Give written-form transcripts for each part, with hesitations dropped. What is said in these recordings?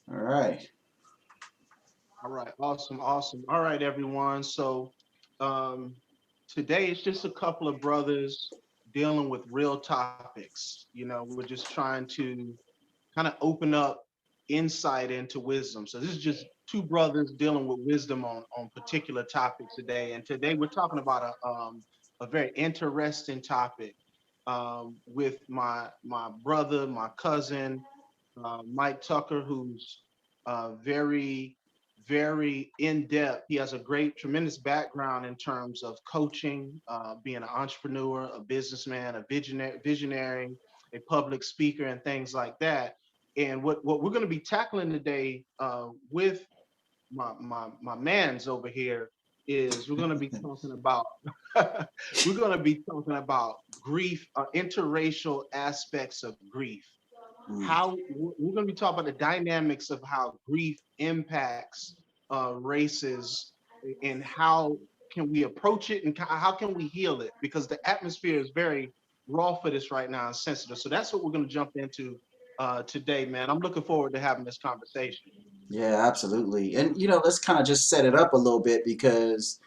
All right. All right, awesome, awesome. All right, everyone. So um, today it's just a couple of brothers dealing with real topics. We're just trying to kind of open up insight into wisdom. So this is just two brothers dealing with wisdom on particular topics today. And today we're talking about a very interesting topic with my brother, my cousin, Mike Tucker, who's very, very in depth. He has a great, tremendous background in terms of coaching, being an entrepreneur, a businessman, a visionary, a public speaker, and things like that. And what we're going to be tackling today with my man's over here is we're going to be talking about we're going to be talking about grief, interracial aspects of grief. Mm. How we're going to be talking about the dynamics of how grief impacts races, and how can we approach it, and how can we heal it, because the atmosphere is very raw for this right now and sensitive. So that's what we're going to jump into today, man. I'm looking forward to having this conversation. Yeah, absolutely. And let's kind of just set it up a little bit because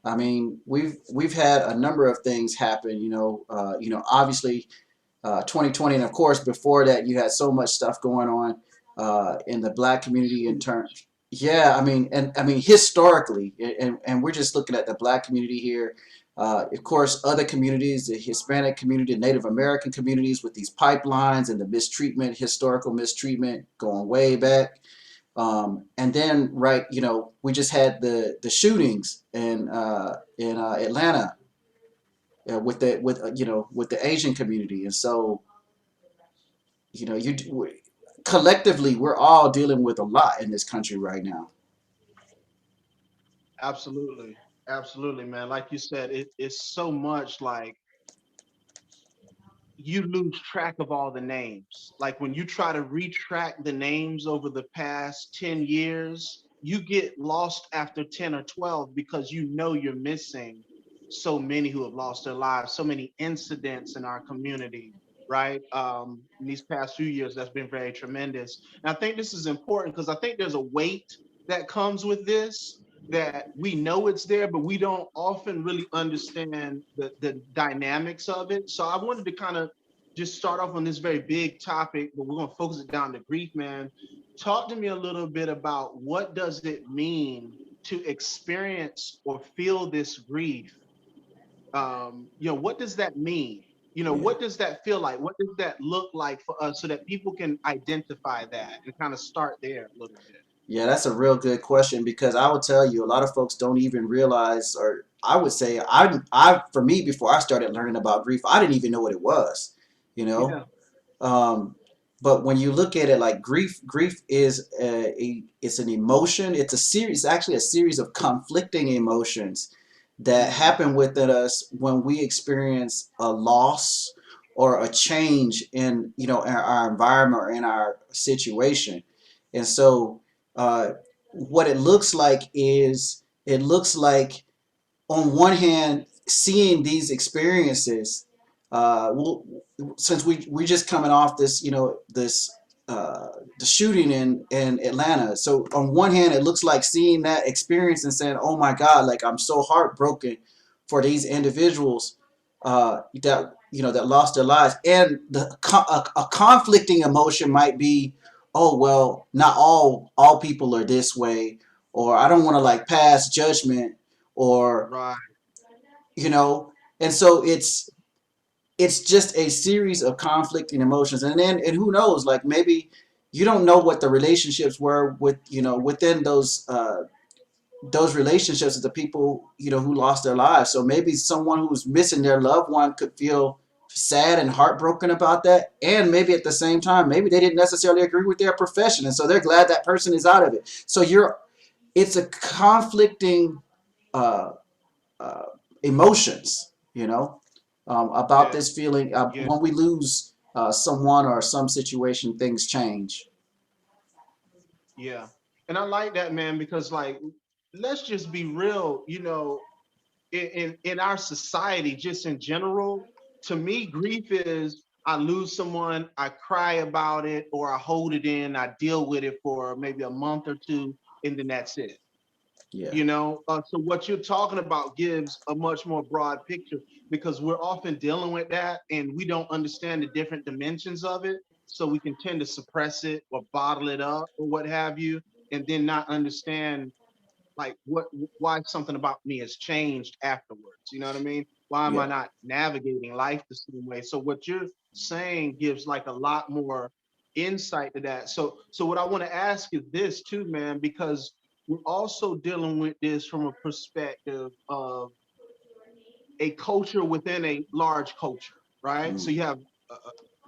I mean, we've had a number of things happen, obviously 2020, and of course before that you had so much stuff going on in the black community in terms. Yeah, I mean, and I mean historically, and we're just looking at the black community here. Of course, other communities, the Hispanic community, Native American communities, with these pipelines and the mistreatment, historical mistreatment going way back. And then, right, we just had the shootings in Atlanta with the Asian community, and so collectively we're all dealing with a lot in this country right now. Absolutely, absolutely, man. Like you said, it's so much, like you lose track of all the names. Like when you try to retrack the names over the past 10 years, you get lost after 10 or 12 because you're missing so many who have lost their lives, so many incidents in our community, right? In these past few years, that's been very tremendous. And I think this is important because I think there's a weight that comes with this, that we know it's there, but we don't often really understand the dynamics of it. So I wanted to kind of just start off on this very big topic, but we're going to focus it down to grief, man. Talk to me a little bit about what does it mean to experience or feel this grief? What does that mean? Yeah. What does that feel like? What does that look like for us so that people can identify that and kind of start there a little bit? Yeah, that's a real good question because I will tell you a lot of folks don't even realize, or I would say for me, before I started learning about grief, I didn't even know what it was, you know. Yeah, Um, but when you look at it, like grief is it's an emotion. It's a series, actually a series of conflicting emotions that mm, happen within us when we experience a loss or a change in our environment or in our situation. And so what it looks like is it looks like on one hand seeing these experiences well, since we just coming off this this uh, the shooting in Atlanta. So on one hand it looks like seeing that experience and saying, oh my god, like I'm so heartbroken for these individuals that that lost their lives. And a conflicting emotion might be, oh well, not all people are this way, or I don't want to like pass judgment, or right. you know and so it's just a series of conflicting emotions. And then, and who knows, like maybe you don't know what the relationships were with within those relationships of the people who lost their lives. So maybe someone who's missing their loved one could feel sad and heartbroken about that, and maybe at the same time maybe they didn't necessarily agree with their profession, and so they're glad that person is out of it. So it's a conflicting uh, uh, emotions, about Yeah, this feeling. yeah, When we lose someone or some situation, things change. yeah. And I like that, man, because like, let's just be real, in our society, just in general, to me grief is, I lose someone, I cry about it, or I hold it in, I deal with it for maybe a month or two, and then that's it. Yeah. So what you're talking about gives a much more broad picture because we're often dealing with that and we don't understand the different dimensions of it, so we can tend to suppress it or bottle it up or what have you, and then not understand like why something about me has changed afterwards. You know what I mean? Why am I Yeah. not navigating life the same way? So what you're saying gives like a lot more insight to that. So what I want to ask is this too, man, because we're also dealing with this from a perspective of a culture within a large culture, right? So Mm. you have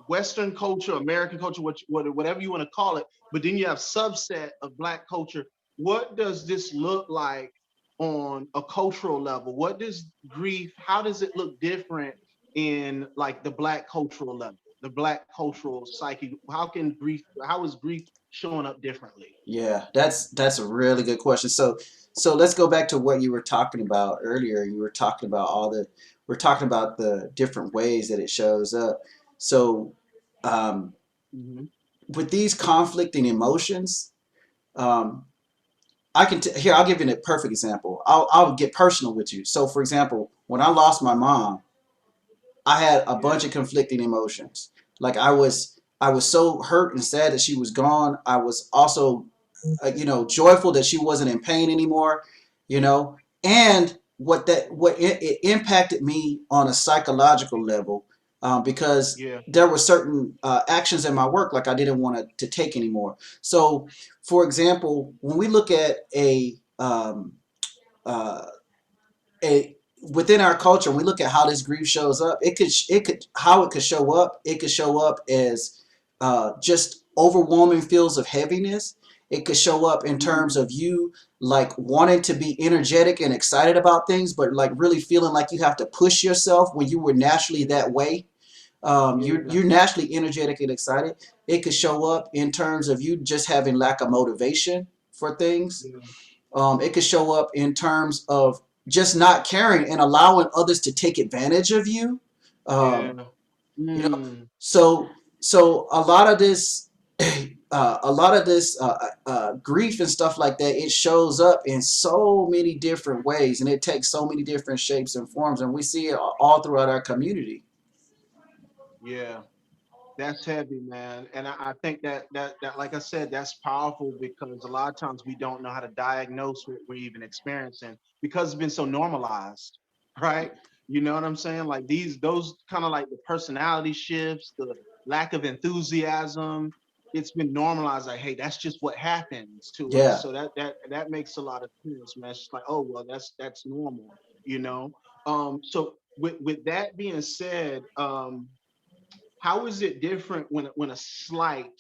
Western culture, American culture, whatever you want to call it, but then you have subset of Black culture. What does this look like on a cultural level? What does grief? How does it look different in like the Black cultural level, the Black cultural psyche? How can grief? How is grief showing up differently? Yeah, that's a really good question. So let's go back to what you were talking about earlier. You were talking about we're talking about the different ways that it shows up. So um, Mm-hmm. with these conflicting emotions, um, here I'll give you a perfect example. I'll get personal with you. So for example, when I lost my mom, I had a bunch Yeah. of conflicting emotions. Like I was so hurt and sad that she was gone. I was also joyful that she wasn't in pain anymore, and it impacted me on a psychological level, because Yeah. there were certain actions in my work like I didn't want to take anymore. So, for example, when we look at uh, a within our culture, when we look at how this grief shows up, it could show up. It could show up as just overwhelming feels of heaviness. It could show up in terms Mm, of you like wanting to be energetic and excited about things, but like really feeling like you have to push yourself when you were naturally yeah. that way. Yeah. You're naturally energetic and excited. It could show up in terms of you just having lack of motivation for things. Yeah. It could show up in terms of just not caring and allowing others to take advantage of you. Um, Yeah. you know, Mm, so a lot of this, grief and stuff like that, it shows up in so many different ways, and it takes so many different shapes and forms, and we see it all throughout our community. yeah. That's heavy, man. And I think that like I said, that's powerful because a lot of times we don't know how to diagnose what we're even experiencing because it's been so normalized, right? You know what I'm saying? Like those kind of like the personality shifts, the lack of enthusiasm, it's been normalized. Like, hey, that's just what happens to us. Yeah, So that makes a lot of sense, man. It's just like, oh well, that's normal, you know. So with that being said, how is it different when a slight,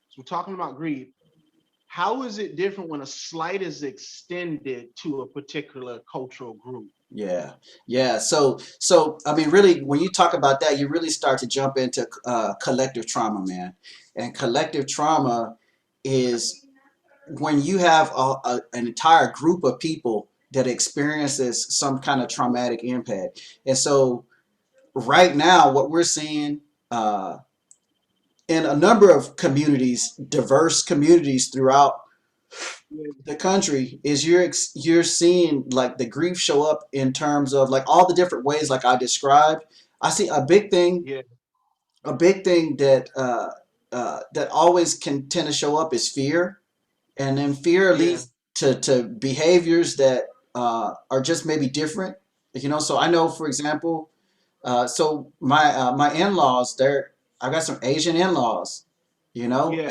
so we're talking about grief, how is it different when a slight is extended to a particular cultural group? yeah, yeah. So I mean, really, when you talk about that, you really start to jump into collective trauma, man. And collective trauma is when you have an entire group of people that experiences some kind of traumatic impact. And so right now, what we're seeing in a number of communities, diverse communities throughout Yeah. the country, is you're seeing like the grief show up in terms of like all the different ways like I described. I see Yeah. a big thing that that always can tend to show up is fear, and then fear Yeah. leads to behaviors that are just maybe different. So I know, for example, so my in-laws, I got some Asian in-laws, Yeah.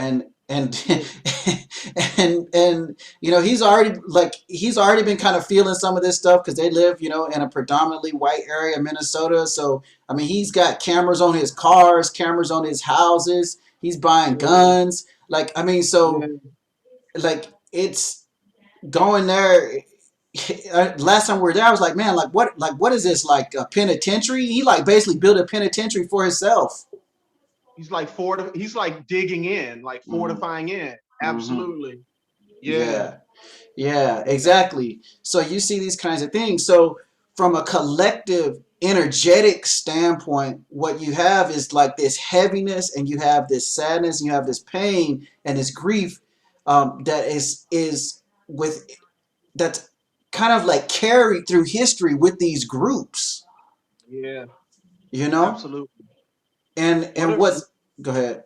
and Yeah. and he's already been kind of feeling some of this stuff because they live, in a predominantly white area of Minnesota. So I mean, he's got cameras on his cars, cameras on his houses. He's buying Yeah. guns. Like, I mean, so Yeah. like it's going there. Last time we were there, I was like, man, what is this, like a penitentiary? He like basically built a penitentiary for himself. He's like digging in, like Mm-hmm. fortifying in. Mm-hmm. Absolutely. Yeah. Yeah, yeah, Yeah. exactly. So you see these kinds of things. So from a collective energetic standpoint, what you have is like this heaviness, and you have this sadness, and you have this pain and this grief, that is with that's kind of like carried through history with these groups, Yeah, you know. absolutely. What And are what's Go ahead.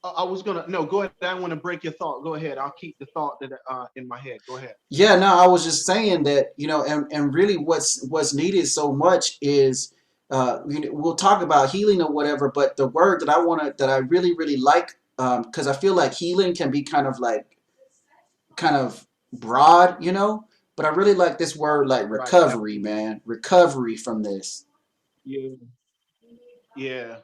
I was gonna no, go ahead. I want to break your thought. Go ahead. I'll keep the thought that in my head. Go ahead. Yeah, no, I was just saying that, and really what's needed so much is, we'll talk about healing or whatever, but the word that I really, really like, because I feel like healing can be kind of broad, but I really like this word, like Right. recovery, Absolutely. man, recovery from this. Yeah. Yeah.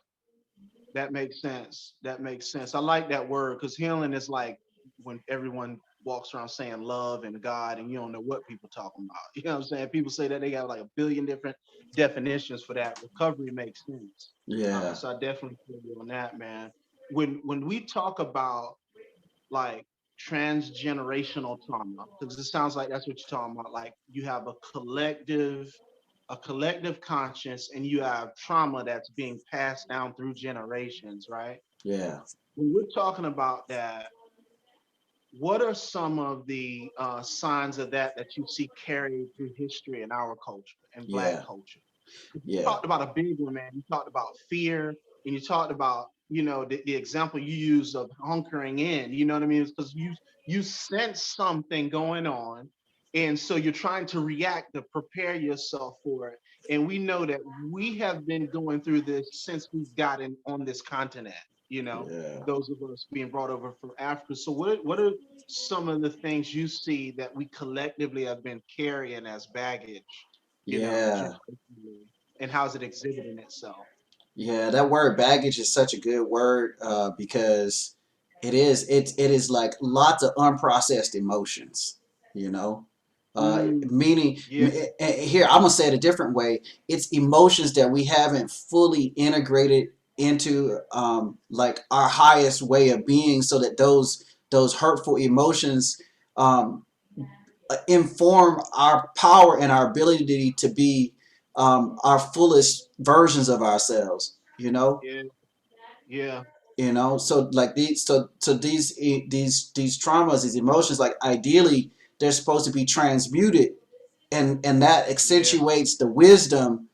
That makes sense. That makes sense. I like that word because healing is like when everyone walks around saying love and God, and you don't know what people talking about. You know what I'm saying? People say that they got like a billion different definitions for that. Recovery makes sense. Yeah, So I definitely feel you on that, man. When we talk about like transgenerational trauma, because it sounds like that's what you're talking about. Like you have a collective conscience, and you have trauma that's being passed down through generations, right? yeah, When we're talking about that, what are some of the signs of that you see carried through history in our culture and Black yeah, culture? You yeah, talked about a big one, man. You talked about fear, and you talked about, the example you used of hunkering in. You know what I mean? Because you sense something going on, and so you're trying to react to prepare yourself for it. And we know that we have been going through this since we've gotten on this continent. You know, yeah, those of us being brought over from Africa. So what are some of the things you see that we collectively have been carrying as baggage? yeah. Generationally, and how's it exhibiting itself? Yeah, that word baggage is such a good word, because it is like lots of unprocessed emotions, you know. Mm, Meaning, yeah, here I'm gonna say it a different way. It's emotions that we haven't fully integrated into, like our highest way of being, so that those hurtful emotions, um, inform our power and our ability to be, our fullest versions of ourselves. yeah, yeah, So like these traumas, these emotions, like ideally they're supposed to be transmuted, and that yeah, accentuates the wisdom,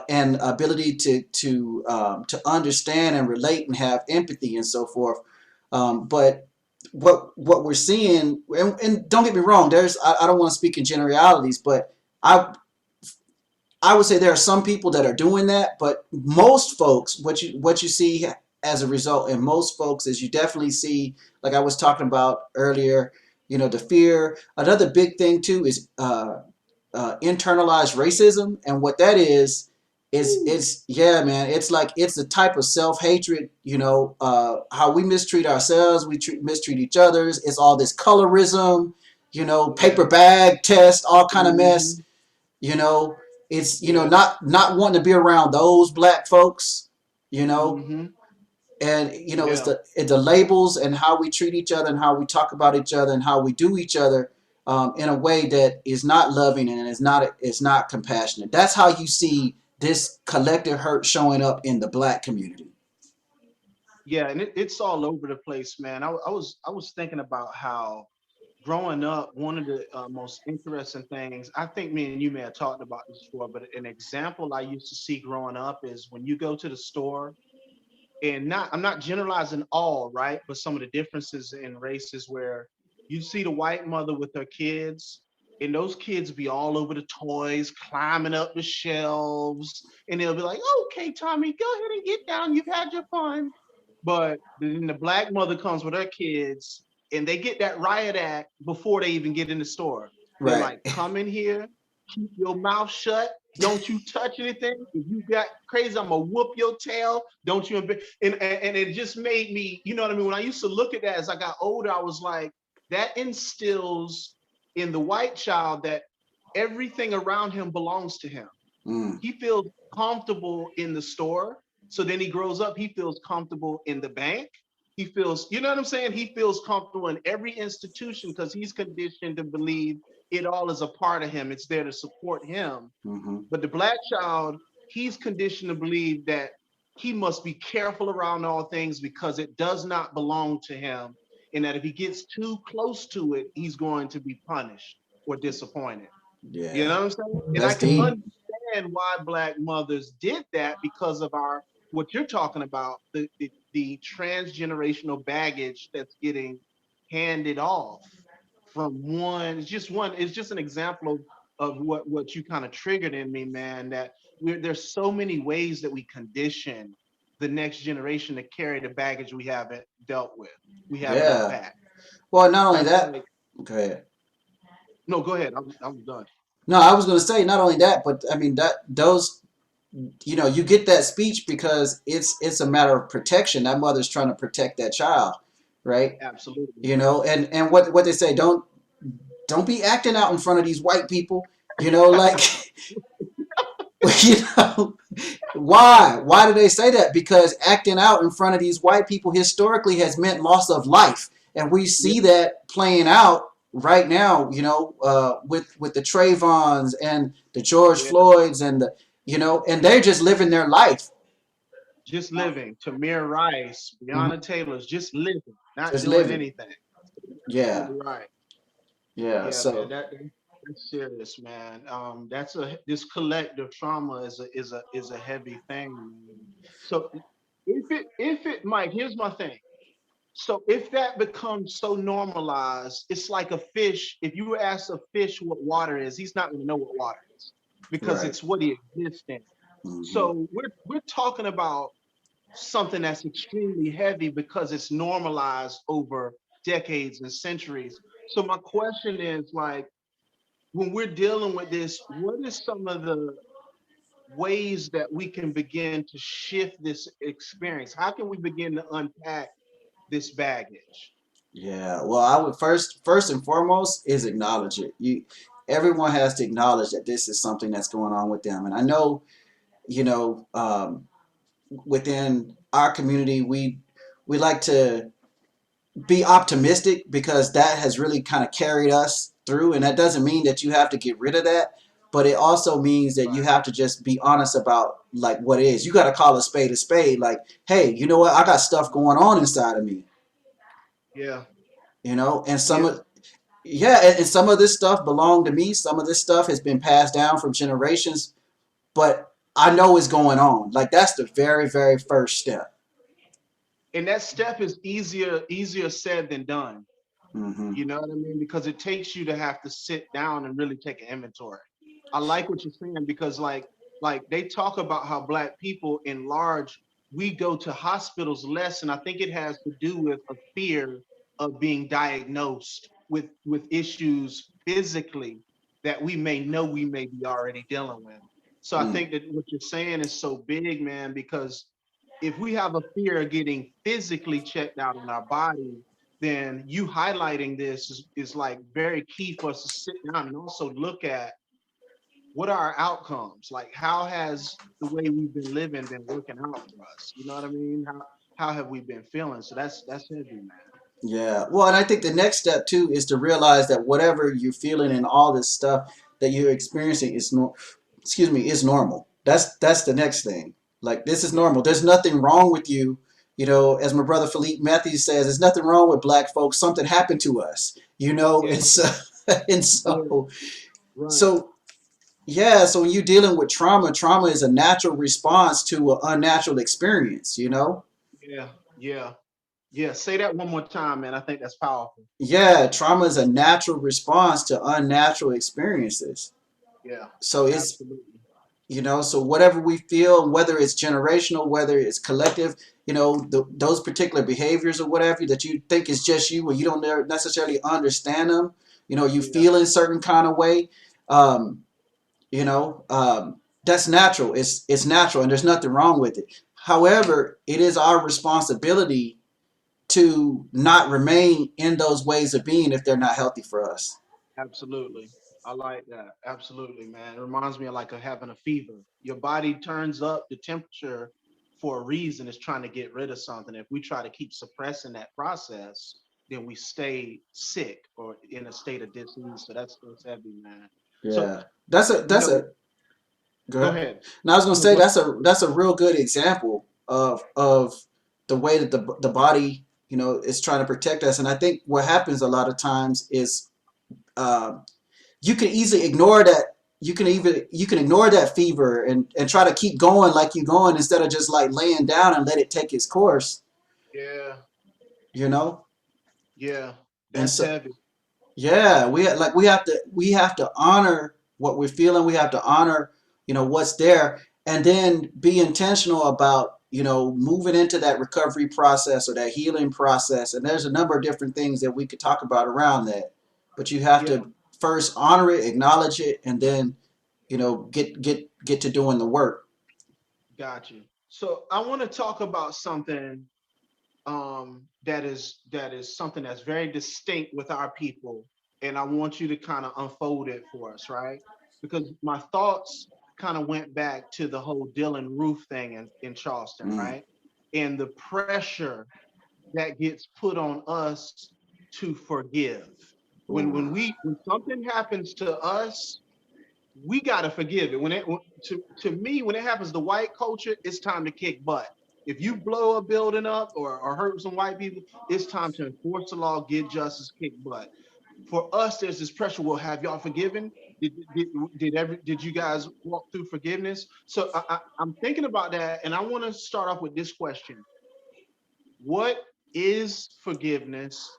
and ability to understand and relate and have empathy and so forth. But what we're seeing, and don't get me wrong, I don't want to speak in generalities, but I I would say there are some people that are doing that, but most folks, what you see as a result in most folks is, you definitely see, like I was talking about earlier, the fear. Another big thing too is, internalized racism, and what that is ooh, it's yeah, man. It's like it's a type of self hatred. How we mistreat ourselves, mistreat each others. It's all this colorism, yeah, paper bag test, all kind of mess. mm-hmm, You know, it's yeah, not wanting to be around those black folks. You know, mm-hmm, and it's yeah, the labels and how we treat each other and how we talk about each other and how we do each other, in a way that is not loving and is not compassionate. That's how you see this collective hurt showing up in the black community. yeah, and it's all over the place, man. I was thinking about how growing up, one of the most interesting things, I think me and you may have talked about this before, but an example I used to see growing up is when you go to the store, and I'm not generalizing all, right, but some of the differences in races where you see the white mother with her kids, and those kids be all over the toys, climbing up the shelves, and they'll be like, okay, Tommy, go ahead and get down, you've had your fun. But then the black mother comes with her kids, and they get that riot act before they even get in the store. They're Right. like, come in here, keep your mouth shut, don't you touch anything. If you got crazy, I'm gonna whoop your tail. Don't you? And it just made me, you know what I mean? When I used to look at that as I got older, I was like, that instills in the white child that everything around him belongs to him. Mm, He feels comfortable in the store. So then he grows up, he feels comfortable in the bank. He feels, you know what I'm saying? He feels comfortable in every institution because he's conditioned to believe it all is a part of him. It's there to support him. Mm-hmm. But the black child, he's conditioned to believe that he must be careful around all things because it does not belong to him. And that if he gets too close to it, he's going to be punished or disappointed. You know Yeah. what I'm saying? And I That's can deep. understand why black mothers did that because of our what you're talking about, the transgenerational baggage that's getting handed off from one. It's just an example of what you kind of triggered in me, man, that there's so many ways that we condition the next generation to carry the baggage we haven't dealt with, we haven't Yeah. unpacked. Well, not only Like, that, go ahead. no, go ahead. I'm done. No, I was going to say not only that, but I mean that those, you get that speech because it's a matter of protection. That mother's trying to protect that child, right? Absolutely. And what they say, don't be acting out in front of these white people, like you know why do they say that? Because acting out in front of these white people historically has meant loss of life, and we Yeah, see that playing out right now, with the Trayvons and the George yeah. Floyds and and they're just living their life. Just living. Tamir Rice, Mhm. Breonna Taylor's just living, not Just doing living. anything. Yeah. Absolutely right. Yeah. Yeah, man. So That's serious, man. That's a this collective trauma is a heavy thing, man. So if it Mike, here's my thing. So if that becomes so normalized, it's like a fish. If you ask a fish what water is, he's not going to know what water is because right. it's what he exists in. Hmm. So we're talking about something that's extremely heavy because it's normalized over decades and centuries. So my question is like, when we're dealing with this, what is some of the ways that we can begin to shift this experience? How can we begin to unpack this baggage? Yeah. Well, I would first and foremost is acknowledge it. Everyone has to acknowledge that this is something that's going on with them, and I know, you know, within our community, we like to be optimistic because that has really kind of carried us through, and that doesn't mean that you have to get rid of that, but it also means that you Right. have to just be honest about like what is. You got to call a spade a spade. Like, hey, you know what? I got stuff going on inside of me. Yeah. And some Yeah. of yeah, and some of this stuff belonged to me. Some of this stuff has been passed down from generations, but I know it's going on. Like that's the very, very first step. And that step is easier said than done. Hmm. You know what I mean? Because it takes you to have to sit down and really take an inventory. I like what you're saying because like they talk about how black people in large, we go to hospitals less, and I think it has to do with a fear of being diagnosed with issues physically that we may be already dealing with. So I Mm. think that what you're saying is so big, man, because if we have a fear of getting physically checked out in our body, then you highlighting this is like very key for us to sit down and also look at what are our outcomes, like how has the way we've been living been working out for us, you know what I mean, how have we been feeling? So that's heavy, man. Yeah. Well, and I think the next step too is to realize that whatever you're feeling and all this stuff that you're experiencing is is normal. That's the next thing. Like this is Yeah, normal. There's nothing wrong with you. As my brother Philippe Matthews says, there's nothing wrong with black folks. Something happened to us. yeah, And so and yeah, so right, so yeah. So when you're dealing with trauma, trauma is a natural response to an unnatural experience. yeah, yeah, yeah. Say that one more time, man. I think that's powerful. Yeah, trauma is a natural response to unnatural experiences. Yeah, So absolutely. so whatever we feel, whether it's generational, whether it's collective, those particular behaviors or whatever that you think is just you, or you don't necessarily understand them, you Yeah, feel in a certain kind of way, um, you know, um, that's natural. It's natural, and there's nothing wrong with it. However, it is our responsibility to not remain in those ways of being if they're not healthy for us. absolutely. I like that. Absolutely, man. It reminds me of like having a fever. Your body turns up the temperature for a reason. It's trying to get rid of something. If we try to keep suppressing that process, then we stay sick or in a state of disease. So that's heavy, man. So Yeah. That's a you that's know, a go go ahead. ahead. Now I was gonna No, say go ahead. that's a real good example of the way that the body, is trying to protect us. And I think what happens a lot of times is um, you can easily ignore that. You can ignore that fever and try to keep going like you're going instead of just like laying down and let it take its course. Yeah, You know, yeah, and that's so heavy. yeah, we have to honor what we're feeling. We have to honor what's there, and then be intentional about moving into that recovery process or that healing process. And there's a number of different things that we could talk about around that, but you have Yeah, to first honor it, acknowledge it, and then get to doing the work. got you. So I want to talk about something that is something that's very distinct with our people, and I want you to kind of unfold it for us, right? Because my thoughts kind of went back to the whole Dylan Roof thing in Charleston, Mm. right? And the pressure that gets put on us to forgive. Ooh. When something happens to us, we gotta forgive it. To me, when it happens to white culture, it's time to kick butt. If you blow a building up or hurt some white people, it's time to enforce the law, get justice, kick butt. For us, there's this pressure. Well, have y'all forgiven? Did you guys walk through forgiveness? So I'm thinking about that, and I want to start off with this question: what is forgiveness,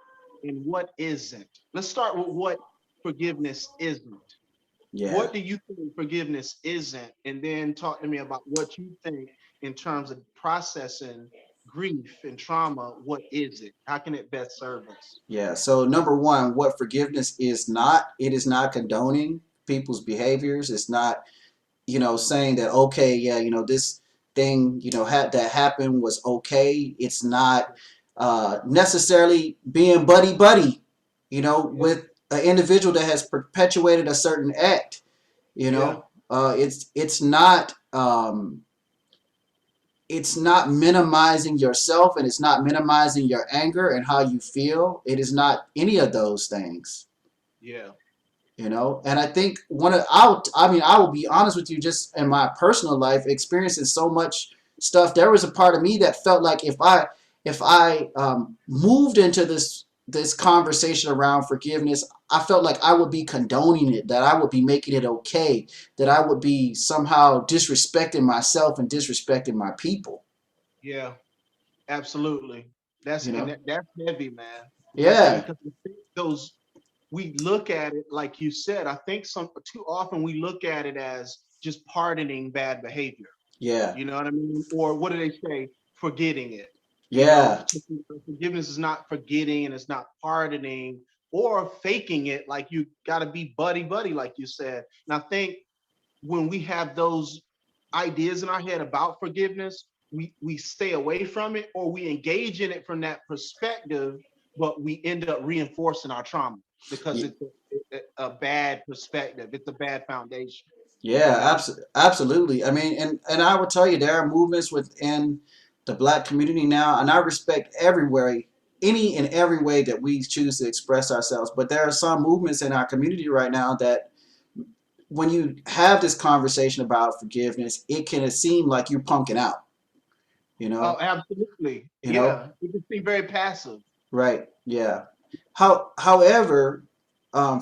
and what isn't? Let's start with what forgiveness isn't. Yeah. What do you think forgiveness isn't? And then talk to me about what you think in terms of processing grief and trauma. What is it? How can it best serve us? Yeah. So number one, what forgiveness is not, it is not condoning people's behaviors. It's not, saying that, okay, yeah, this thing, that happened was okay. It's not necessarily being buddy buddy, Yeah, with an individual that has perpetuated a certain act. yeah, It's not minimizing yourself, and it's not minimizing your anger and how you feel. It is not any of those things. yeah, And I think I will be honest with you, just in my personal life, experiencing so much stuff, there was a part of me that felt like if I moved into this conversation around forgiveness, I felt like I would be condoning it, that I would be making it okay, that I would be somehow disrespecting myself and disrespecting my people. yeah. Absolutely. You know? That's heavy, man. That's heavy Yeah, because those we look at it like you said. I think some too often we look at it as just pardoning bad behavior. yeah, You know what I mean? Or what do they say? Forgetting it. yeah, Forgiveness is not forgetting and it's not pardoning or faking it like you got to be buddy buddy, like you said. And I think when we have those ideas in our head about forgiveness, we stay away from it or we engage in it from that perspective, but we end up reinforcing our trauma because yeah. it's a bad perspective. It's a bad foundation, you Yeah, know? absolutely. I mean, and I will tell you, there are movements within the Black community now, and I respect everywhere, any and every way that we choose to express ourselves. But there are some movements in our community right now that, when you have this conversation about forgiveness, it can seem like you're punking out. You Oh, know, absolutely. you know, Yeah. It can seem very passive. right? Yeah. However,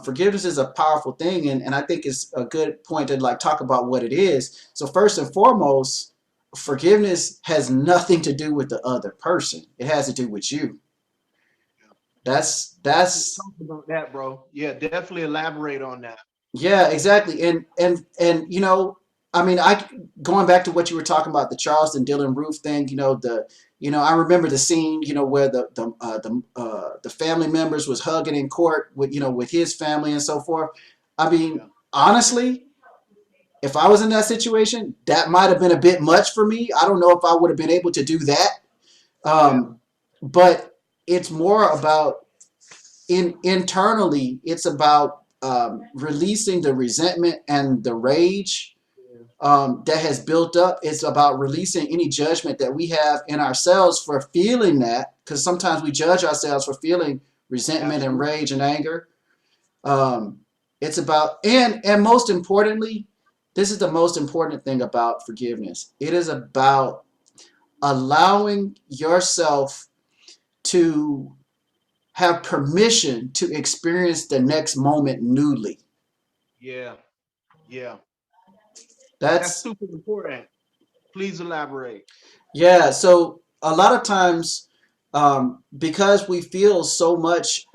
forgiveness is a powerful thing, and I think it's a good point to like talk about what it is. So first and foremost, forgiveness has nothing to do with the other person. It has to do with you. That's Talk about that, bro. Yeah, definitely elaborate on that. Yeah, exactly. And I mean, going back to what you were talking about, the Charleston Dylan Roof thing. I remember the scene, where the family members was hugging in court with his family and so forth. I mean, Yeah. honestly, if I was in that situation, that might have been a bit much for me. I don't know if I would have been able to do that. Yeah. Um, but it's more about internally, it's about releasing the resentment and the rage Yeah. that has built up. It's about releasing any judgment that we have in ourselves for feeling that, because sometimes we judge ourselves for feeling resentment and Absolutely. rage and anger. Um, it's about and most importantly, this is the most important thing about forgiveness. It is about allowing yourself to have permission to experience the next moment newly. Yeah. Yeah. That's That's super important. Please elaborate. Yeah, so a lot of times, because we feel so much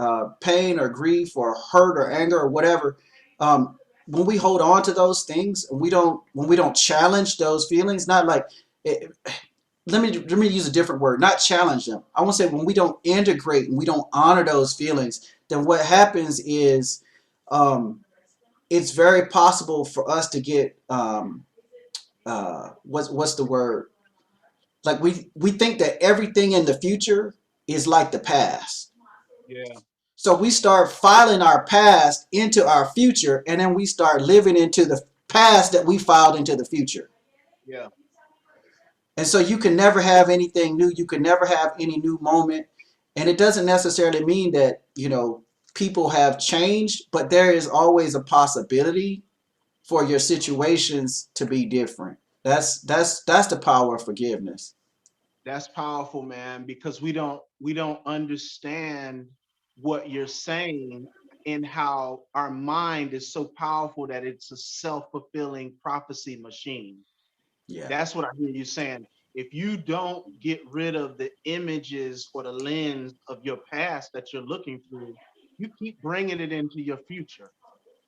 pain or grief or hurt or anger or whatever, when we hold on to those things, and when we don't challenge those feelings, not like it, let me use a different word, not challenge them. I want to say when we don't integrate and we don't honor those feelings, then what happens is, um, it's very possible for us to get what's the word, like we think that everything in the future is like the past. Yeah. So we start filing our past into our future, and then we start living into the past that we filed into the future. Yeah. And so you can never have anything new. You can never have any new moment. And it doesn't necessarily mean that, people have changed, but there is always a possibility for your situations to be different. That's the power of forgiveness. That's powerful, man, because we don't understand what you're saying and how our mind is so powerful that it's a self-fulfilling prophecy machine. Yeah. That's what I hear you saying. If you don't get rid of the images or the lens of your past that you're looking through, you keep bringing it into your future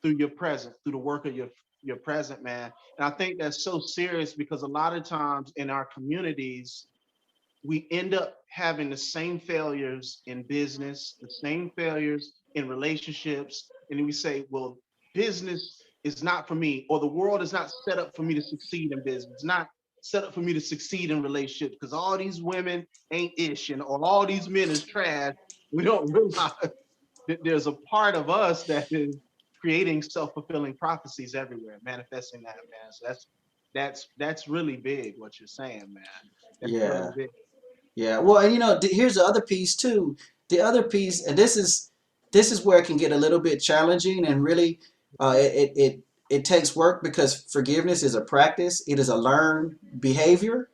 through your present, through the work of your present, man. And I think that's so serious because a lot of times in our communities, we end up having the same failures in business, the same failures in relationships. And then we say, well, business is not for me, or the world is not set up for me to succeed in business. It's not set up for me to succeed in relationships because all these women ain't ish and or all these men is trash. We don't realize that there's a part of us that is creating self-fulfilling prophecies everywhere, manifesting that, man. So that's really big what you're saying, man. That's really Yeah. big. Yeah, well, and here's the other piece too. The other piece, and this is where it can get a little bit challenging, and really, it takes work because forgiveness is a practice. It is a learned behavior.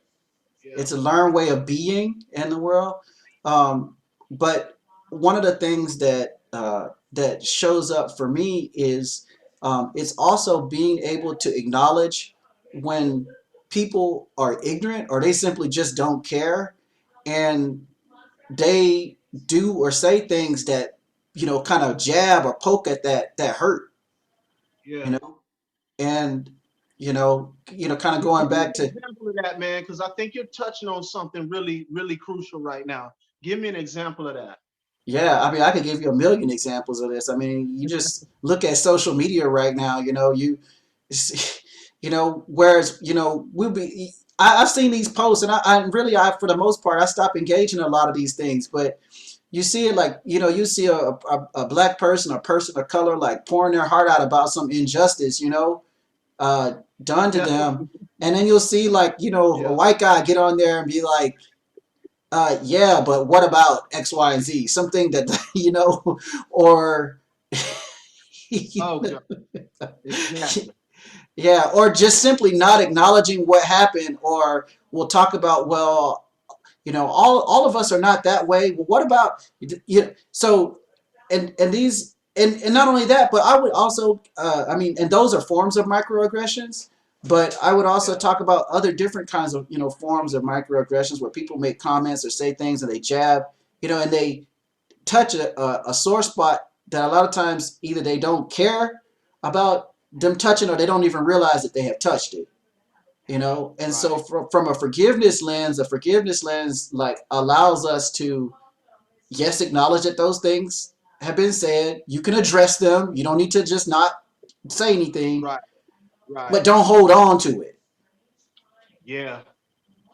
Yeah. It's a learned way of being in the world. But one of the things that shows up for me is, it's also being able to acknowledge when people are ignorant or they simply just don't care, and they do or say things that kind of jab or poke at that hurt, you Yeah. know, and kind of Give going me back an to. example of that, man, because I think you're touching on something really, really crucial right now. Give me an example of that. Yeah, I mean, I could give you a million examples of this. I mean, you just look at social media right now. Whereas we'll be. I've seen these posts, and I for the most part, I stopped engaging in a lot of these things. But you see it like you see a black person, a person of color, like pouring their heart out about some injustice, uh, done to Yeah. them, and then you'll see like a Yeah. white guy get on there and be like, yeah, but what about X, Y, and Z? Something that or Oh God. Exactly. yeah, or just simply not acknowledging what happened, or we'll talk about, well, all of us are not that way. Well, what about so, and these and not only that, but I would also, I mean, and those are forms of microaggressions. But I would also Yeah. talk about other different kinds of forms of microaggressions where people make comments or say things and they jab, and they touch a sore spot that a lot of times either they don't care about them touching or they don't even realize that they have touched it. And so Right. from a forgiveness lens like allows us to, yes, acknowledge that those things have been said. You can address them. You don't need to just not say anything, Right. Right. but don't hold on to it. Yeah.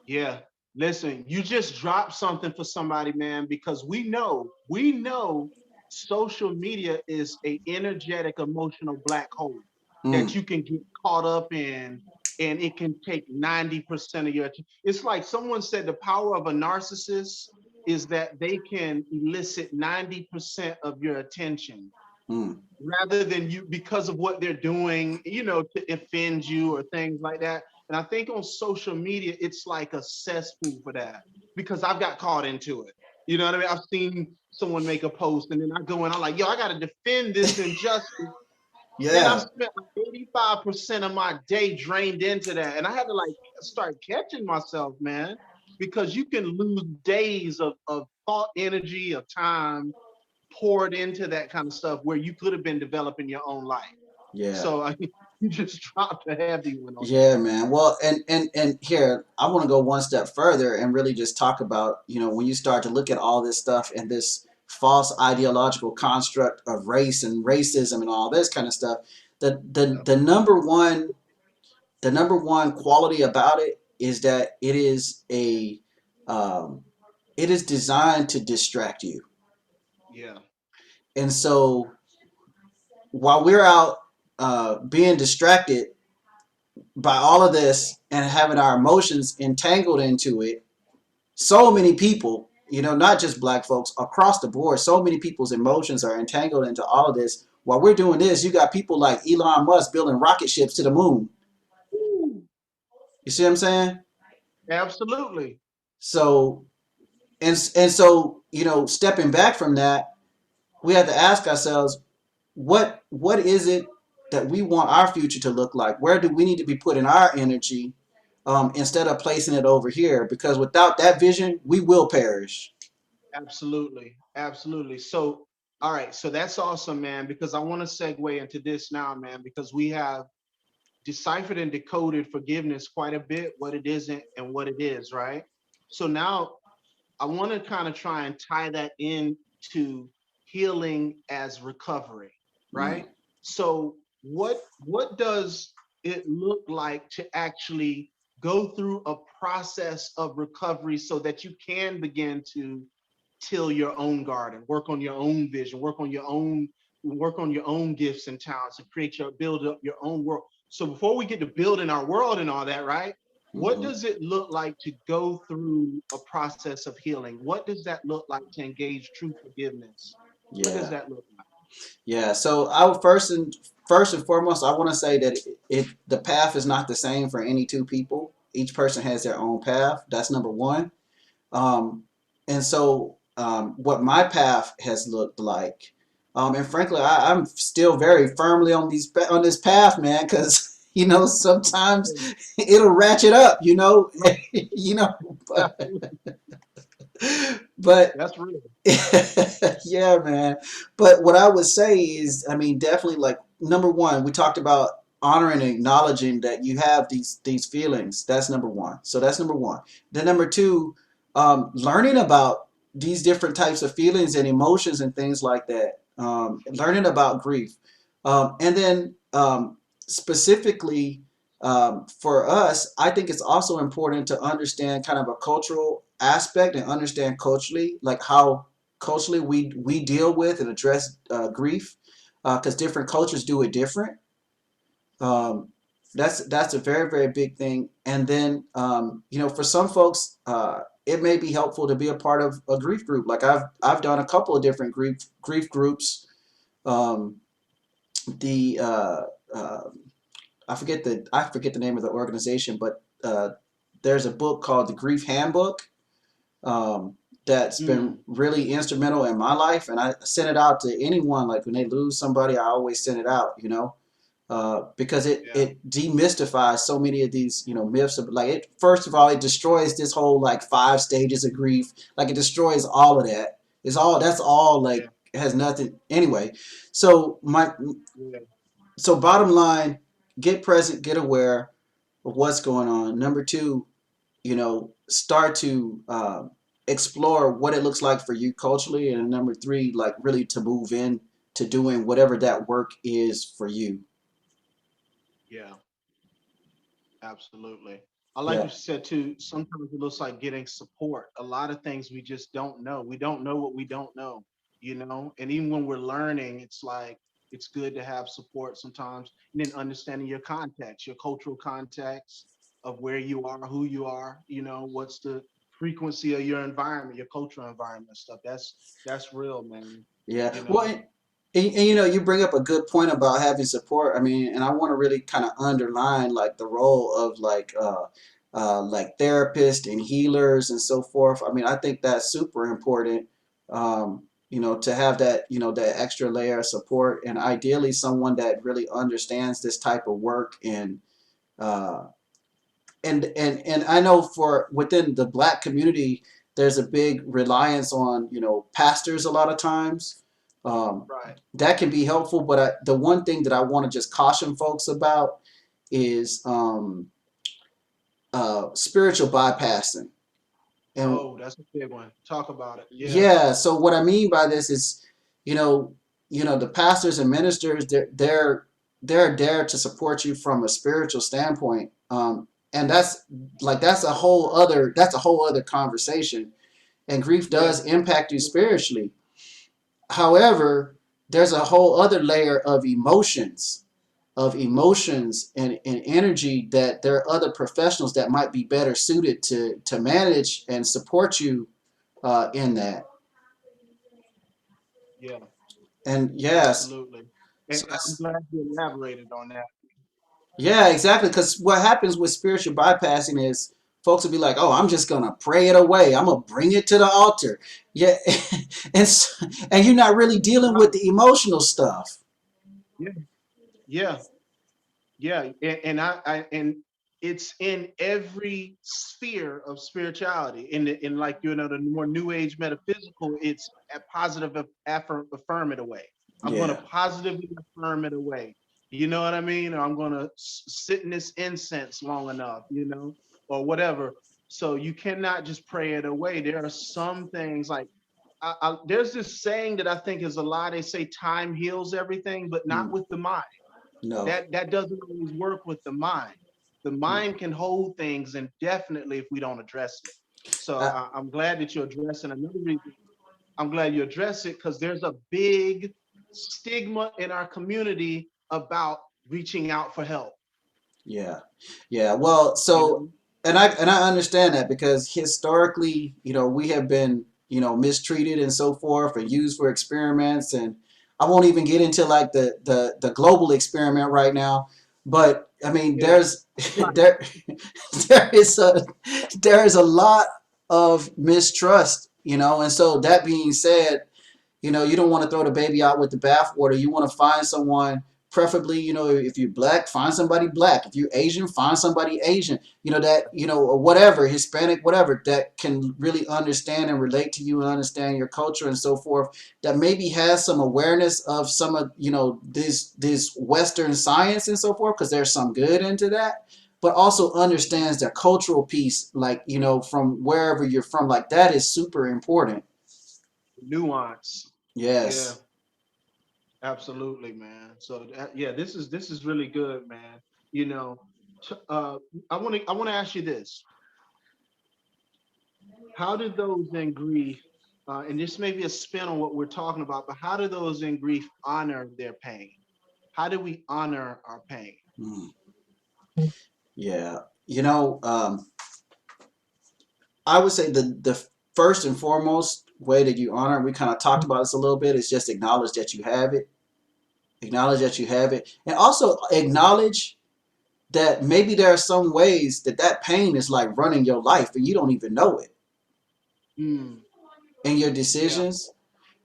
Yeah. Listen, you just dropped something for somebody, man, because we know social media is a energetic, emotional black hole that Mm, you can get caught up in and it can take 90% of your attention. It's like someone said the power of a narcissist. is that they can elicit 90% of your attention Mm. rather than you because of what they're doing, to offend you or things like that. And I think on social media, it's like a cesspool for that because I've got caught into it. You know what I mean? I've seen someone make a post and then I go and I'm like, yo, I got to defend this injustice. Man, I've Yeah. spent like 85% of my day drained into that. And I had to like start catching myself, man, because you can lose days of thought energy, of time poured into that kind of stuff where you could have been developing your own life. Yeah. So you just dropped a heavy one on Yeah, man. Well, and here I want to go one step further and really just talk about, when you start to look at all this stuff and this false ideological construct of race and racism and all this kind of stuff, the the that. the number one the number one quality about it is that um, it is designed to distract you. Yeah, And so while we're out being distracted by all of this and having our emotions entangled into it, so many people, not just black folks, across the board, so many people's emotions are entangled into all of this. While we're doing this, you got people like Elon Musk building rocket ships to the moon. yeah. You see what I'm saying? Absolutely. So and so, stepping back from that, we have to ask ourselves, what is it that we want our future to look like? Where do we need to be putting our energy, instead of placing it over here? Because without that vision, we will perish. Absolutely. Absolutely. So, all right. So that's awesome, man, because I want to segue into this now, man, because we have deciphered and decoded forgiveness quite a bit, what it isn't and what it is, right? So now I want to kind of try and tie that in to healing as recovery, Mm, right? So what does it look like to actually go through a process of recovery so that you can begin to till your own garden, work on your own vision, work on your own gifts and talents and build up your own world. So before we get to building our world and all that, right? What hmm does it look like to go through a process of healing? What does that look like to engage true forgiveness? What does Yeah, that look like? yeah. So I would first and foremost, I want to say that the path is not the same for any two people. Each person has their own path. That's number one. Um, and so, what my path has looked like, and frankly, I'm still very firmly on this path, man, because sometimes it'll ratchet up, you know, but, Absolutely. but That's real. yeah, man. But what I would say is, I mean, definitely, like, number one, we talked about honoring and acknowledging that you have these feelings. That's number one. So that's number one. Then number two, learning about these different types of feelings and emotions and things like that. Learning about grief, and then specifically, for us, I think it's also important to understand kind of a cultural aspect and understand culturally, like how culturally we deal with and address grief, because different cultures do it different. Um, that's a very, very big thing. And then, for some folks, it may be helpful to be a part of a grief group. Like I've done a couple of different grief groups. Um, the uh, I forget the name of the organization, but there's a book called the Grief Handbook, um, that's been Mm, really instrumental in my life, and I send it out to anyone. Like when they lose somebody, I always send it out. Because it yeah, it demystifies so many of these myths. Like it, first of all, it destroys this whole like 5 stages of grief. Like it destroys all of that. It's all that's all yeah, like has nothing anyway. So my yeah, so bottom line, get present, get aware of what's going on. Number two, start to explore what it looks like for you culturally, and number three, like really to move in to doing whatever that work is for you. yeah, absolutely. I like Yeah. what you said too. Sometimes it looks like getting support. A lot of things we just don't know. We don't know what we don't know. And even when we're learning, it's like it's good to have support sometimes. And then understanding your context, your cultural context of where you are, who you are, what's the frequency of your environment, your cultural environment stuff. That's real, man. Yeah. You Well, know. and, you know, you bring up a good point about having support. I mean, and I want to really kind of underline like the role of like therapists and healers and so forth. I mean, I think that's super important. You know, to have that, you know, that extra layer of support, and ideally someone that really understands this type of work uh, and I know for within the black community, there's a big reliance on, you know, pastors a lot of times. Um, Right. that can be helpful, but the one thing that I want to just caution folks about is spiritual bypassing. And Oh, that's a big one. Talk about it. Yeah. yeah, so what I mean by this is, you know, the pastors and ministers, they're there to support you from a spiritual standpoint. And that's a whole other conversation. And grief Yeah. does impact you spiritually. However, there's a whole other layer of emotions and energy that there are other professionals that might be better suited to manage and support you in that. Yeah. And yes, Absolutely. so And I'm glad you elaborated on that. yeah, exactly. Because what happens with spiritual bypassing is folks will be like, "Oh, I'm just gonna pray it away. I'm gonna bring it to the altar." Yeah, and you're not really dealing with Right. the emotional stuff. Yeah. Yeah. Yeah, and it's in every sphere of spirituality. In like the more new age metaphysical, it's a positive affirm it away. I'm going to Yeah. positively affirm it away. You know what I mean? Or I'm going to sit in this incense long enough, or whatever. So you cannot just pray it away. There are some things like there's this saying that I think is a lie. They say time heals everything, but not Mm, with the mind. no. That doesn't always work with the mind. The Mm. mind can hold things indefinitely if we don't address it. So Uh, I'm glad that you're addressing another reason. I'm glad you address it because there's a big stigma in our community about reaching out for help. yeah. Yeah. Well, You so know? and I understand that because historically, you know, we have been, you know, mistreated and so forth and used for experiments, and I won't even get into like the global experiment right now, but I mean Yeah. there's Right. there there is a lot of mistrust, you know, and so that being said, you know, you don't want to throw the baby out with the bathwater. You want to find someone, preferably, you know, if you're black, find somebody black. If you're Asian, find somebody Asian. You know that, you know, or whatever, Hispanic, whatever, that can really understand and relate to you and understand your culture and so forth. That maybe has some awareness of some of, you know, this Western science and so forth, because there's some good into that. But also understands their cultural piece, like, you know, from wherever you're from, like that is super important. Nuance. Yeah, Yes. absolutely, man. So yeah, this is really good, man. You know, uh, I want to ask you this: how do those in grief, and this may be a spin on what we're talking about, but how do those in grief honor their pain? How do we honor our pain? Mm. Yeah, you know, I would say the first and foremost way that you honor, we kind of talked about this a little bit, is just acknowledge that you have it. Acknowledge that you have it, and also acknowledge that maybe there are some ways that that pain is like running your life, and you don't even know it Mm, in your yeah, decisions.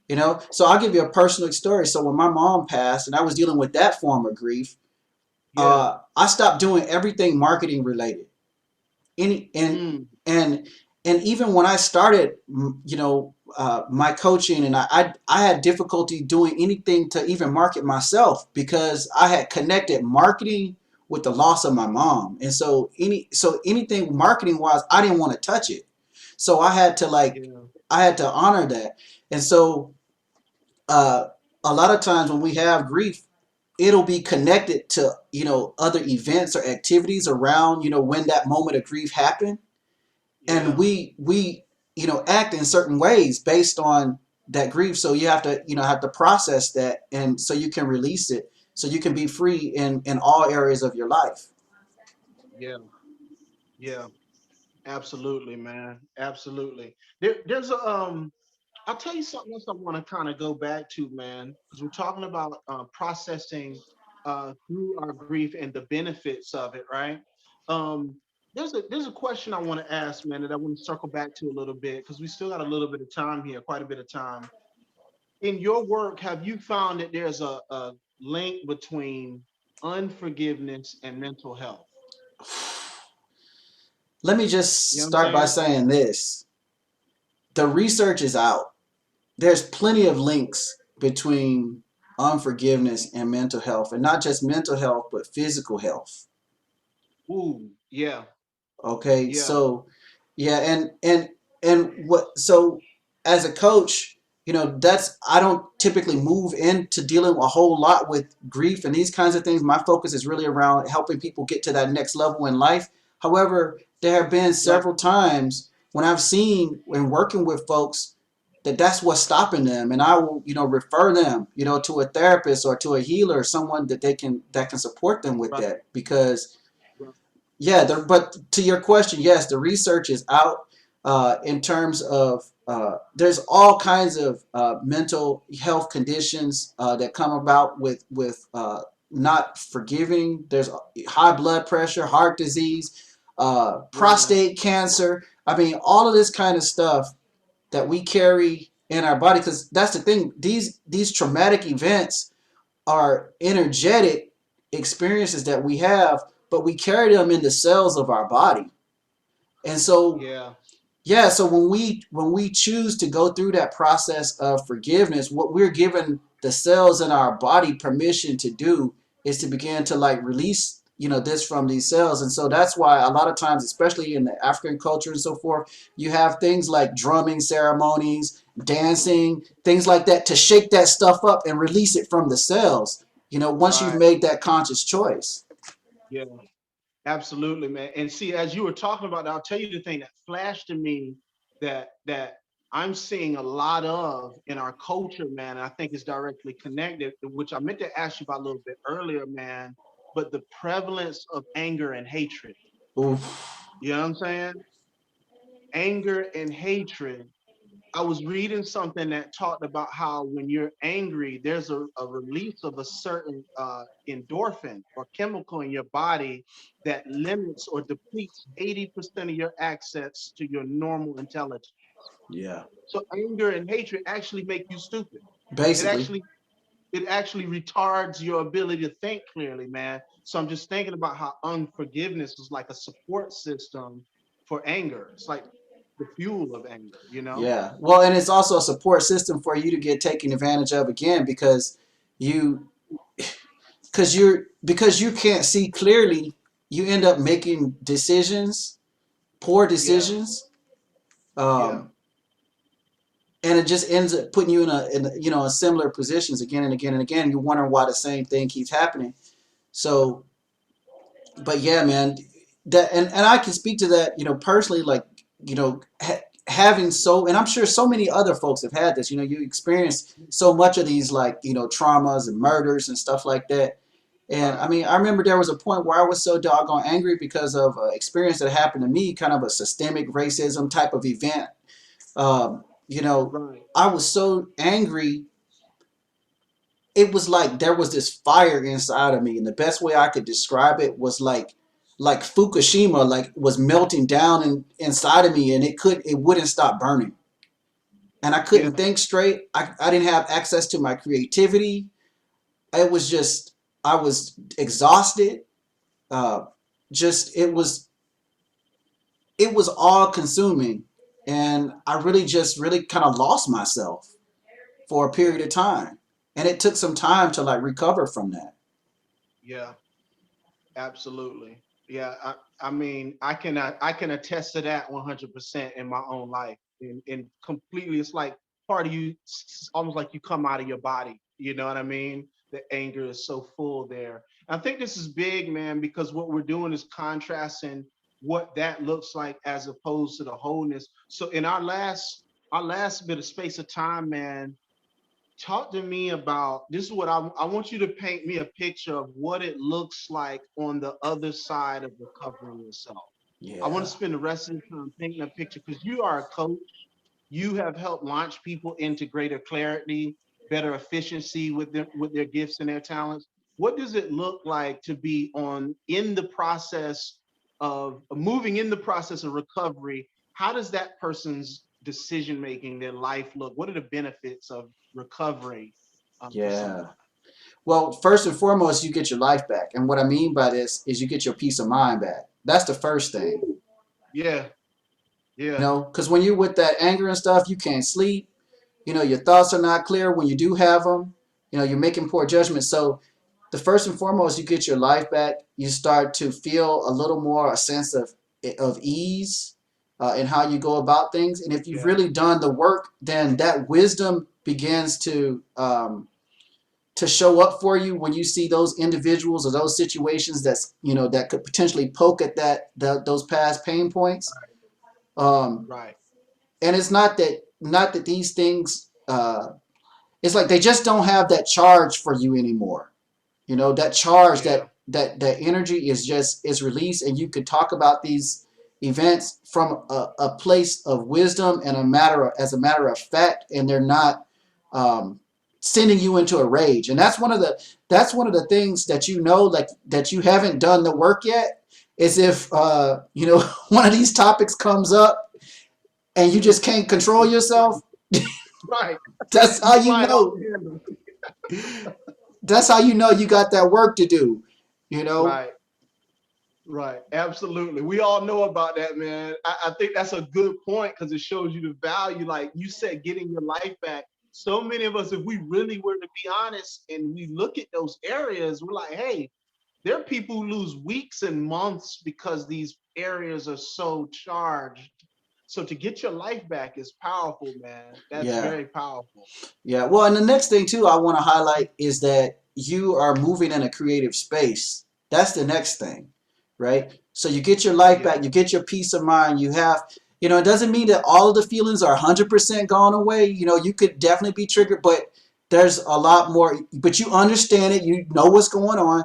You know, so I'll give you a personal story. So when my mom passed, and I was dealing with that form of grief, yeah, I stopped doing everything marketing related. any and mm, and and even when I started, you know, my coaching, and I had difficulty doing anything to even market myself because I had connected marketing with the loss of my mom, and so anything marketing wise, I didn't want to touch it. So yeah, I had to honor that, and so uh, a lot of times when we have grief, it'll be connected to, you know, other events or activities around, you know, when that moment of grief happened, and yeah, we you know act in certain ways based on that grief. So you have to, you know, have to process that, and so you can release it, so you can be free in all areas of your life. yeah, yeah. Absolutely, man. Absolutely. There's a I'll tell you something else I want to kind of go back to, man, because we're talking about processing through our grief and the benefits of it, right? Um, there's a question I want to ask, man, that I want to circle back to a little bit because we still got a little bit of time here, quite a bit of time. In your work, have you found that there's a link between unforgiveness and mental health? Let me just You know what I'm start by saying? saying this. The research is out. There's plenty of links between unforgiveness and mental health, and not just mental health, but physical health. Ooh, yeah, Okay, yeah, so yeah, and what so as a coach, that's I don't typically move into dealing a whole lot with grief and these kinds of things. My focus is really around helping people get to that next level in life. However, there have been right, several times when I've seen when working with folks that that's what's stopping them, and I will refer them to a therapist or to a healer, someone that can support them with right, that because right. yeah, but to your question, yes, the research is out in terms of there's all kinds of mental health conditions that come about with not forgiving. There's high blood pressure, heart disease, Yeah, prostate cancer. I mean, all of this kind of stuff that we carry in our body. Because that's the thing; these traumatic events are energetic experiences that we have, but we carry them in the cells of our body. And so, yeah, yeah, so when we choose to go through that process of forgiveness, what we're giving the cells in our body permission to do is to begin to like release this from these cells. And so that's why a lot of times, especially in the African culture and so forth, you have things like drumming ceremonies, dancing, things like that to shake that stuff up and release it from the cells, once you've right. made that conscious choice. Yeah, absolutely, man. And see, as you were talking about that, I'll tell you the thing that flashed to me that I'm seeing a lot of in our culture, man. And I think is directly connected, which I meant to ask you about a little bit earlier, man. But the prevalence of anger and hatred. Oof. You know what I'm saying? Anger and hatred. I was reading something that talked about how when you're angry, there's a release of a certain endorphin or chemical in your body that limits or depletes 80% of your access to your normal intelligence. Yeah. So anger and hatred actually make you stupid. It Basically. actually it actually retards your ability to think clearly, man. So I'm just thinking about how unforgiveness is like a support system for anger. It's like the fuel of anger, you know? Yeah. Well, and it's also a support system for you to get taken advantage of again you because you can't see clearly, you end up making decisions, poor Yeah, decisions, yeah, um, and it just ends up putting you in similar positions again and again and again. You wonder why the same thing keeps happening. So, but yeah, man, that and I can speak to that, personally, like having and I'm sure so many other folks have had this. You experience so much of these like traumas and murders and stuff like that. And right, I mean, I remember there was a point where I was so doggone angry because of an experience that happened to me, kind of a systemic racism type of event. Um, you know, right. I was so angry, it was like there was this fire inside of me, and the best way I could describe it was like Fukushima, like was melting down inside of me, and it wouldn't stop burning, and I Yeah, couldn't think straight. I didn't have access to my creativity. It was just I was exhausted. Uh, just it was all consuming, and I really just really kind of lost myself for a yeah, period of time, and it took some time to like recover from that. yeah, absolutely. Yeah, I mean, I can attest to that 100% in my own life. And completely, it's like part of you, almost like you come out of your body. You know what I mean? The anger is so full there. And I think this is big, man, because what we're doing is contrasting what that looks like as opposed to the wholeness. So in our last bit of space of time, man, talk to me about this is what I want you to paint me a picture of what it looks like on the other side of recovering yourself. I want Yeah. to spend the rest of the time painting a picture because you are a coach. You have helped launch people into greater clarity, better efficiency with their gifts and their talents. What does it look like to be on in the process of moving in the process of recovery? How does that person's decision making, their life look? What are the benefits of recovery for Yeah. someone? Well, first and foremost, you get your life back. And what I mean by this is you get your peace of mind back. That's the first thing. Ooh, yeah, You yeah, know, because when you're with that anger and stuff, you can't sleep. You know, your thoughts are not clear when you do have them. You know, you're making poor judgments. So, the first and foremost, you get your life back. You start to feel a little more a sense of ease in how you go about things. And if you've yeah, really done the work, then that wisdom begins to show up for you when you see those individuals or those situations that's that could potentially poke at those past pain points. Um, right, and it's not that these things. It's like they just don't have that charge for you anymore. That charge, yeah, that energy is released, and you could talk about these events from a place of wisdom and as a matter of fact, and they're not um, sending you into a rage. And that's one of the things that like that you haven't done the work yet. Is if one of these topics comes up and you just can't control yourself. right. That's how You you fly it off know. the handle. That's how you know you got that work to do. You know. Right. Right, absolutely. We all know about that, man. I think that's a good point because it shows you the value. Like you said, getting your life back. So many of us, if we really were to be honest and we look at those areas, we're like, hey, there are people who lose weeks and months because these areas are so charged. So to get your life back is powerful, man. That's Yeah. very powerful. Yeah. Well, and the next thing too I want to highlight is that you are moving in a creative space. That's the next thing, right? So you get your life Yeah, back, you get your peace of mind, it doesn't mean that all of the feelings are 100% gone away. You could definitely be triggered, but there's a lot more, but you understand it, you know what's going on.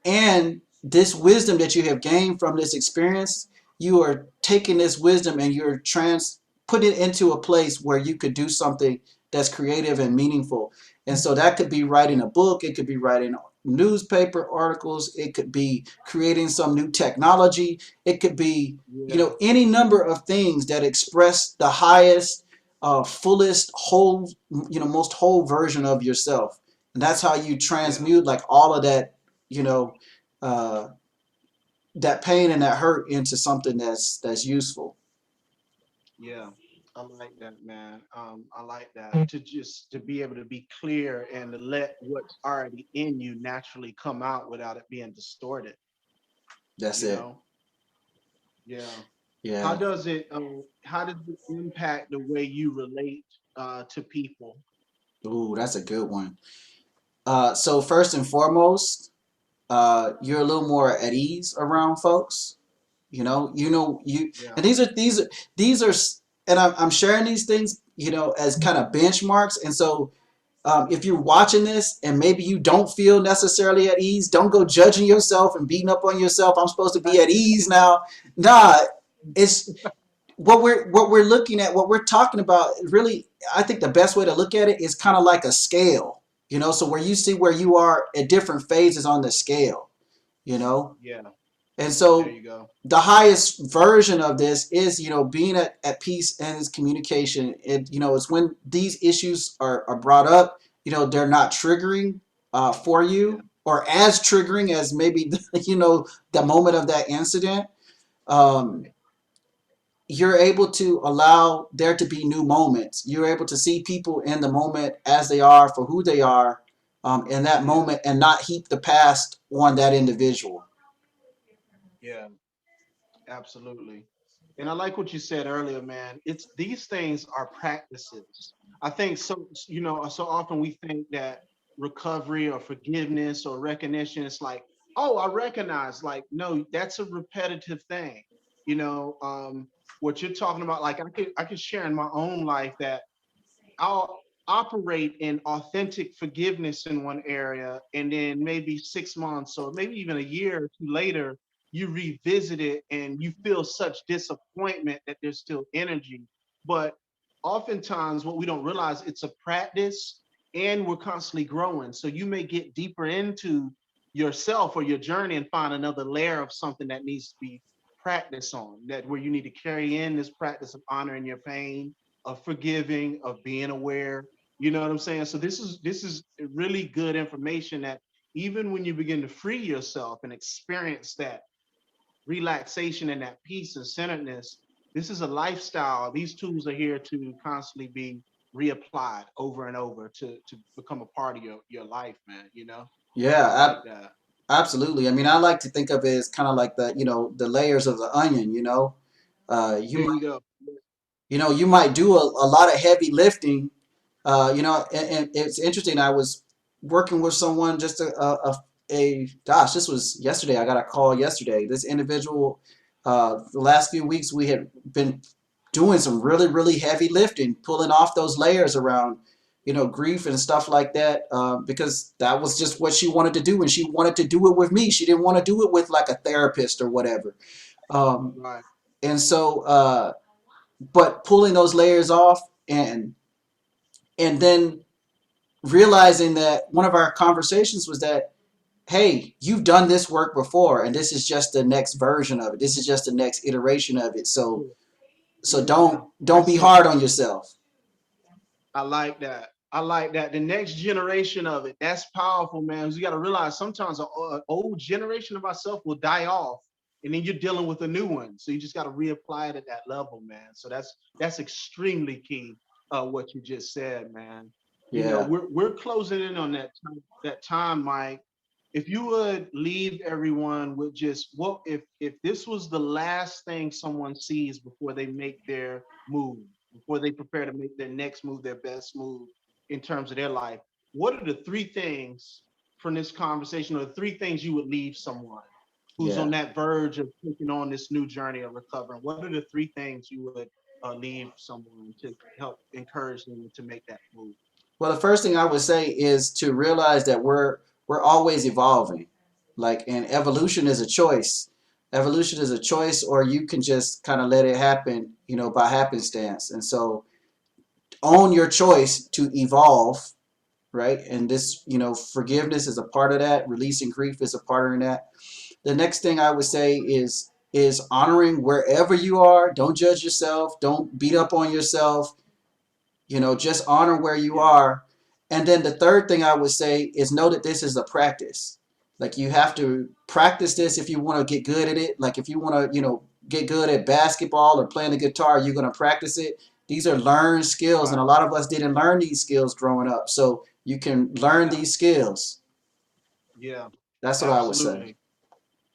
And this wisdom that you have gained from this experience, you are taking this wisdom and you're put it into a place where you could do something that's creative and meaningful. And so that could be writing a book, it could be writing newspaper articles, it could be creating some new technology, it could be, yeah, any number of things that express the highest, fullest, whole, most whole version of yourself. And that's how you yeah, transmute like all of that, you know, uh, that pain and that hurt into something that's useful. yeah. I like that, man. I like that to just to be able to be clear and to let what's already in you naturally come out without it being distorted. That's You it. know? Yeah. Yeah. How does it impact the way you relate to people? Ooh, that's a good one. So first and foremost, you're a little more at ease around folks. You Yeah. and these are, and I'm sharing these things, as kind of benchmarks. And so, if you're watching this and maybe you don't feel necessarily at ease, don't go judging yourself and beating up on yourself. I'm supposed to be at ease now. Nah, it's what we're looking at, what we're talking about. Really, I think the best way to look at it is kind of like a scale. So where you see where you are at different phases on the scale. You know, Yeah. and There so you go. the highest version of this is, being at peace and its communication. It's when these issues are brought up, they're not triggering for Yeah. you or as triggering as maybe, the moment of that incident. Um, Right. you're able to allow there to be new moments. You're able to see people in the moment as they are for who they are in that Yeah. moment and not heap the past on that individual. Yeah. Absolutely. And I like what you said earlier, man. It's these things are practices. I think so, so often we think that recovery or forgiveness or recognition, it's like, oh, I recognize, like, no, that's a repetitive thing. You know, what you're talking about, like I could share in my own life that I'll operate in authentic forgiveness in one area, and then maybe 6 months or maybe even a year or two later, you revisit it and you feel such disappointment that there's still energy. But oftentimes, what we don't realize, it's a practice and we're constantly growing. So you may get deeper into yourself or your journey and find another layer of something that needs to be practiced on, that where you need to carry in this practice of honoring your pain, of forgiving, of being aware. You know what I'm saying? So this is really good information that even when you begin to free yourself and experience that relaxation and that peace and centeredness, this is a lifestyle. These tools are here to constantly be reapplied over and over to become a part of your life, man. You know, I Yeah, like that. absolutely. I mean, I like to think of it as kind of like the, the layers of the onion, you There you go. you might do a lot of heavy lifting. And it's interesting. I was working with someone just gosh, this was yesterday. I got a call yesterday. This individual, the last few weeks we had been doing some really, really heavy lifting, pulling off those layers around, grief and stuff like that, because that was just what she wanted to do, and she wanted to do it with me. She didn't want to do it with like a therapist or whatever. Um, Right. and so, but pulling those layers off, and then realizing that one of our conversations was that, hey, you've done this work before, and this is just the next version of it. This is just the next iteration of it. So Yeah, don't that's be so hard on yourself. I like that. I like that. The next generation of it, that's powerful, man. 'Cause you got to realize sometimes an old generation of ourselves will die off, and then you're dealing with a new one. So you just got to reapply it at that level, man. So that's extremely key. What you just said, man. You know, Yeah. we're closing in on that time, Mike. If you would leave everyone with just what if this was the last thing someone sees before they make their move, before they prepare to make their next move, their best move in terms of their life, what are the three things from this conversation, or the three things you would leave someone who's on Yeah. that verge of taking on this new journey of recovering? What are the three things you would leave someone to help encourage them to make that move? Well, the first thing I would say is to realize that we're always evolving. Like, and evolution is a choice. Evolution is a choice, or you can just kind of let it happen, by happenstance. And so own your choice to evolve, right? And this, forgiveness is a part of that. Releasing grief is a part of that. The next thing I would say is honoring wherever you are. Don't judge yourself. Don't beat up on yourself. Just honor where you Yeah, are. And then the third thing I would say is know that this is a practice. Like, you have to practice this if you want to get good at it. Like, if you want to, get good at basketball or playing the guitar, you're going to practice it. These are learned skills, and right. a lot of us didn't learn these skills growing up. So you can learn Yeah, these skills. yeah, That's what I would say. absolutely.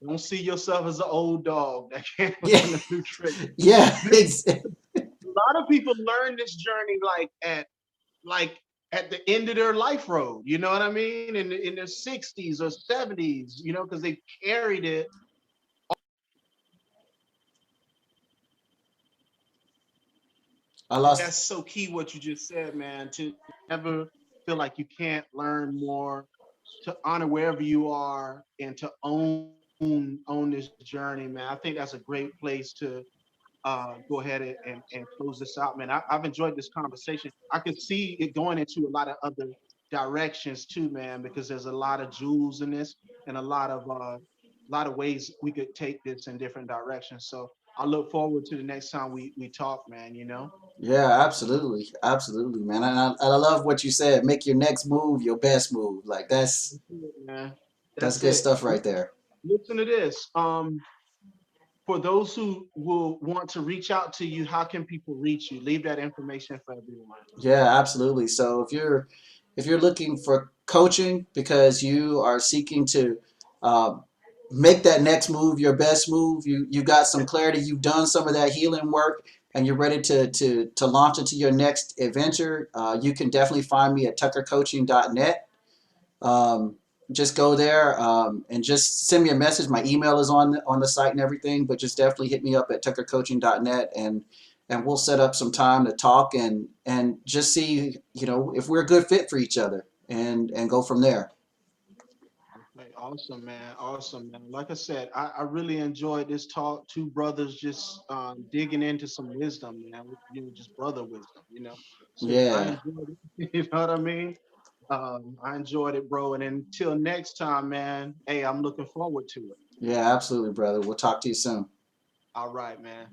Don't see yourself as an old dog that can't Yeah, learn a new trick. yeah, A lot of people learn this journey like at the end of their life road. You know what I mean? In their 60s or 70s. You know, because they carried it. I lost. That's so key what you just said, man. To never feel like you can't learn more, to honor wherever you are, and to own this journey, man. I think that's a great place to go ahead and close this out, man. I've enjoyed this conversation. I could see it going into a lot of other directions too, man, because there's a lot of jewels in this and a lot of ways we could take this in different directions. So I look forward to the next time we talk, man. You know, Yeah, absolutely, absolutely, man. And I love what you said. Make your next move your best move. Like, that's that's it, man. that's That's good it. stuff right there. Listen to this. For those who will want to reach out to you, how can people reach you? Leave that information for everyone. Yeah, absolutely. So if you're looking for coaching because you are seeking to uh, make that next move your best move, you got some clarity, you've done some of that healing work, and you're ready to launch into your next adventure, you can definitely find me at tuckercoaching.net. Um, just go there, and just send me a message. My email is on the site and everything, but just definitely hit me up at tuckercoaching.net, and we'll set up some time to talk and just see, if we're a good fit for each other, and go from there. Okay, Awesome, man. Awesome, man. Like I said, I really enjoyed this talk. Two brothers just digging into some wisdom, man. Just brother wisdom, you know. So I Yeah, enjoyed it. You know what I mean? I enjoyed it, bro. And until next time, man. Hey, I'm looking forward to it. yeah, absolutely, brother. We'll talk to you soon. All right, man.